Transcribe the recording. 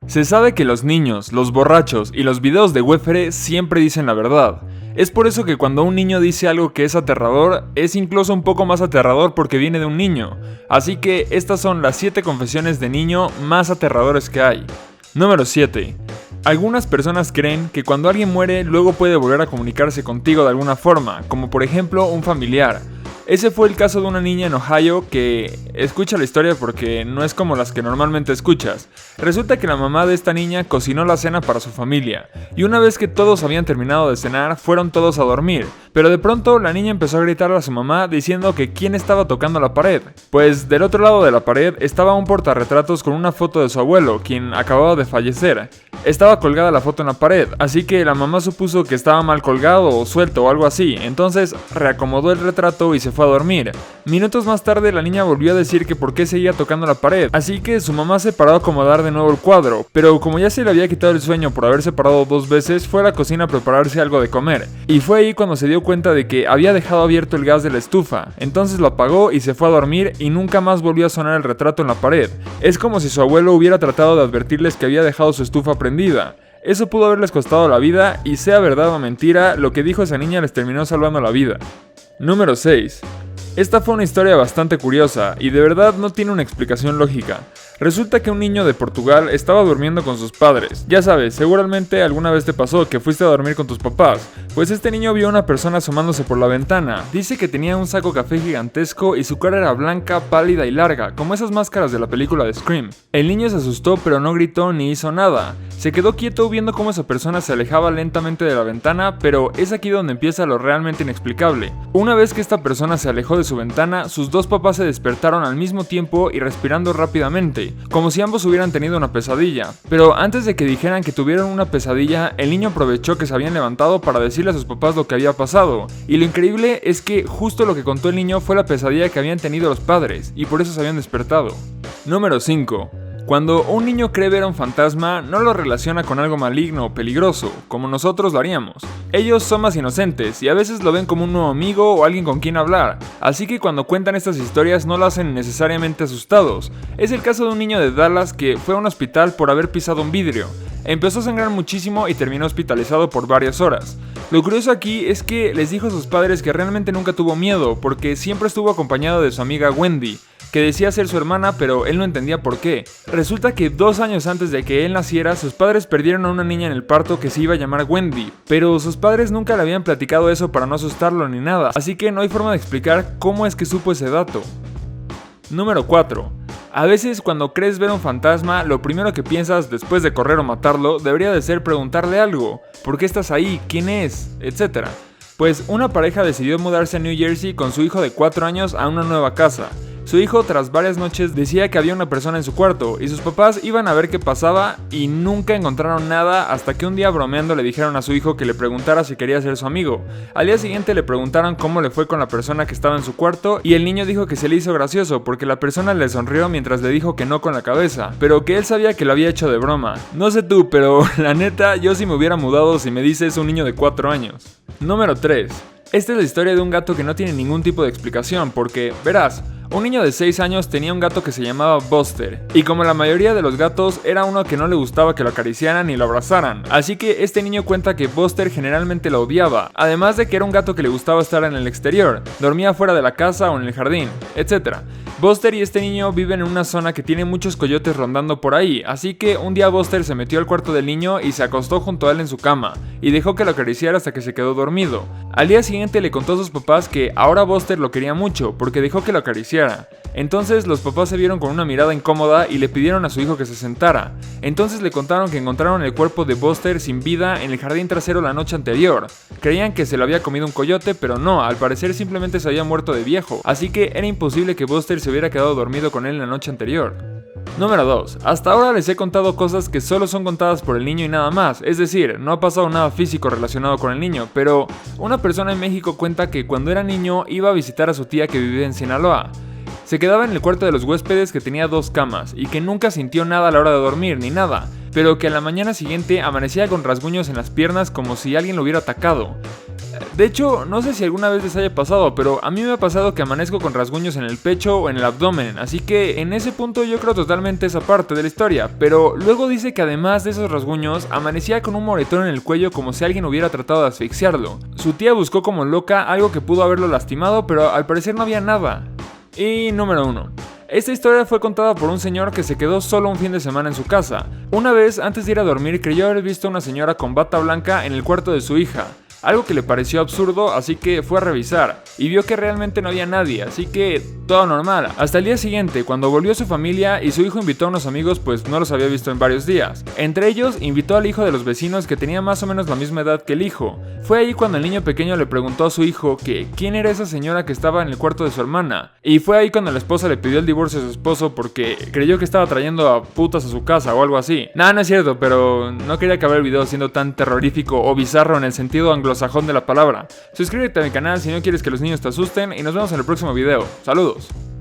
Se sabe que los niños, los borrachos y los videos de Wefere siempre dicen la verdad. Es por eso que cuando un niño dice algo que es aterrador, es incluso un poco más aterrador porque viene de un niño. Así que estas son las 7 confesiones de niño más aterradores que hay. Número 7. Algunas personas creen que cuando alguien muere luego puede volver a comunicarse contigo de alguna forma, como por ejemplo un familiar. Ese fue el caso de una niña en Ohio que, escucha la historia porque no es como las que normalmente escuchas. Resulta que la mamá de esta niña cocinó la cena para su familia, y una vez que todos habían terminado de cenar, fueron todos a dormir. Pero de pronto la niña empezó a gritarle a su mamá diciendo que quién estaba tocando la pared. Pues del otro lado de la pared estaba un portarretratos con una foto de su abuelo, quien acababa de fallecer. Estaba colgada la foto en la pared, así que la mamá supuso que estaba mal colgado o suelto o algo así, entonces reacomodó el retrato y se fue a dormir. Minutos más tarde la niña volvió a decir que por qué seguía tocando la pared, así que su mamá se paró a acomodar de nuevo el cuadro, pero como ya se le había quitado el sueño por haberse parado 2 veces, fue a la cocina a prepararse algo de comer, y fue ahí cuando se dio cuenta de que había dejado abierto el gas de la estufa, entonces lo apagó y se fue a dormir y nunca más volvió a sonar el retrato en la pared. Es como si su abuelo hubiera tratado de advertirles que había dejado su estufa prendida. Eso pudo haberles costado la vida, y sea verdad o mentira, lo que dijo esa niña les terminó salvando la vida. Número 6. Esta fue una historia bastante curiosa y de verdad no tiene una explicación lógica. Resulta que un niño de Portugal estaba durmiendo con sus padres. Ya sabes, seguramente alguna vez te pasó que fuiste a dormir con tus papás. Pues este niño vio a una persona asomándose por la ventana. Dice que tenía un saco café gigantesco y su cara era blanca, pálida y larga, como esas máscaras de la película de Scream. El niño se asustó pero no gritó ni hizo nada. Se quedó quieto viendo cómo esa persona se alejaba lentamente de la ventana, pero es aquí donde empieza lo realmente inexplicable. Una vez que esta persona se alejó de su ventana, sus 2 papás se despertaron al mismo tiempo y respirando rápidamente, como si ambos hubieran tenido una pesadilla. Pero antes de que dijeran que tuvieron una pesadilla, el niño aprovechó que se habían levantado para decirle a sus papás lo que había pasado. Y lo increíble es que justo lo que contó el niño fue la pesadilla que habían tenido los padres, y por eso se habían despertado. Número 5. Cuando un niño cree ver a un fantasma, no lo relaciona con algo maligno o peligroso, como nosotros lo haríamos. Ellos son más inocentes y a veces lo ven como un nuevo amigo o alguien con quien hablar, así que cuando cuentan estas historias no lo hacen necesariamente asustados. Es el caso de un niño de Dallas que fue a un hospital por haber pisado un vidrio. Empezó a sangrar muchísimo y terminó hospitalizado por varias horas. Lo curioso aquí es que les dijo a sus padres que realmente nunca tuvo miedo, porque siempre estuvo acompañado de su amiga Wendy, que decía ser su hermana, pero él no entendía por qué. Resulta que 2 años antes de que él naciera, sus padres perdieron a una niña en el parto que se iba a llamar Wendy, pero sus padres nunca le habían platicado eso para no asustarlo ni nada, así que no hay forma de explicar cómo es que supo ese dato. Número 4. A veces cuando crees ver un fantasma, lo primero que piensas después de correr o matarlo debería de ser preguntarle algo. ¿Por qué estás ahí? ¿Quién es? Etcétera. Pues una pareja decidió mudarse a New Jersey con su hijo de 4 años a una nueva casa. Su hijo, tras varias noches, decía que había una persona en su cuarto y sus papás iban a ver qué pasaba y nunca encontraron nada hasta que un día bromeando le dijeron a su hijo que le preguntara si quería ser su amigo. Al día siguiente le preguntaron cómo le fue con la persona que estaba en su cuarto y el niño dijo que se le hizo gracioso porque la persona le sonrió mientras le dijo que no con la cabeza, pero que él sabía que lo había hecho de broma. No sé tú, pero la neta, yo sí me hubiera mudado si me dices un niño de 4 años. Número 3. Esta es la historia de un gato que no tiene ningún tipo de explicación porque, verás, un niño de 6 años tenía un gato que se llamaba Buster, y como la mayoría de los gatos, era uno que no le gustaba que lo acariciaran ni lo abrazaran, así que este niño cuenta que Buster generalmente lo odiaba, además de que era un gato que le gustaba estar en el exterior, dormía fuera de la casa o en el jardín, etc. Buster y este niño viven en una zona que tiene muchos coyotes rondando por ahí, así que un día Buster se metió al cuarto del niño y se acostó junto a él en su cama, y dejó que lo acariciara hasta que se quedó dormido. Al día siguiente le contó a sus papás que ahora Buster lo quería mucho, porque dejó que lo acariciara. Entonces los papás se vieron con una mirada incómoda y le pidieron a su hijo que se sentara. Entonces le contaron que encontraron el cuerpo de Buster sin vida en el jardín trasero la noche anterior. Creían que se lo había comido un coyote, pero no, al parecer simplemente se había muerto de viejo, así que era imposible que Buster se hubiera quedado dormido con él la noche anterior. Número 2. Hasta ahora les he contado cosas que solo son contadas por el niño y nada más, es decir, no ha pasado nada físico relacionado con el niño, pero una persona en México cuenta que cuando era niño iba a visitar a su tía que vivía en Sinaloa. Se quedaba en el cuarto de los huéspedes que tenía 2 camas y que nunca sintió nada a la hora de dormir ni nada, pero que a la mañana siguiente amanecía con rasguños en las piernas como si alguien lo hubiera atacado. De hecho, no sé si alguna vez les haya pasado, pero a mí me ha pasado que amanezco con rasguños en el pecho o en el abdomen, así que en ese punto yo creo totalmente esa parte de la historia. Pero luego dice que además de esos rasguños, amanecía con un moretón en el cuello como si alguien hubiera tratado de asfixiarlo. Su tía buscó como loca algo que pudo haberlo lastimado, pero al parecer no había nada. Y número 1. Esta historia fue contada por un señor que se quedó solo un fin de semana en su casa. Una vez, antes de ir a dormir, creyó haber visto a una señora con bata blanca en el cuarto de su hija. Algo que le pareció absurdo, así que fue a revisar, y vio que realmente no había nadie, así que todo normal. Hasta el día siguiente, cuando volvió a su familia y su hijo invitó a unos amigos, pues no los había visto en varios días. Entre ellos, invitó al hijo de los vecinos que tenía más o menos la misma edad que el hijo. Fue ahí cuando el niño pequeño le preguntó a su hijo que quién era esa señora que estaba en el cuarto de su hermana. Y fue ahí cuando la esposa le pidió el divorcio a su esposo porque creyó que estaba trayendo a putas a su casa o algo así. Nada, no es cierto, pero no quería acabar el video siendo tan terrorífico o bizarro en el sentido anglosajón de la palabra. Suscríbete a mi canal si no quieres que los niños te asusten y nos vemos en el próximo video. ¡Saludos!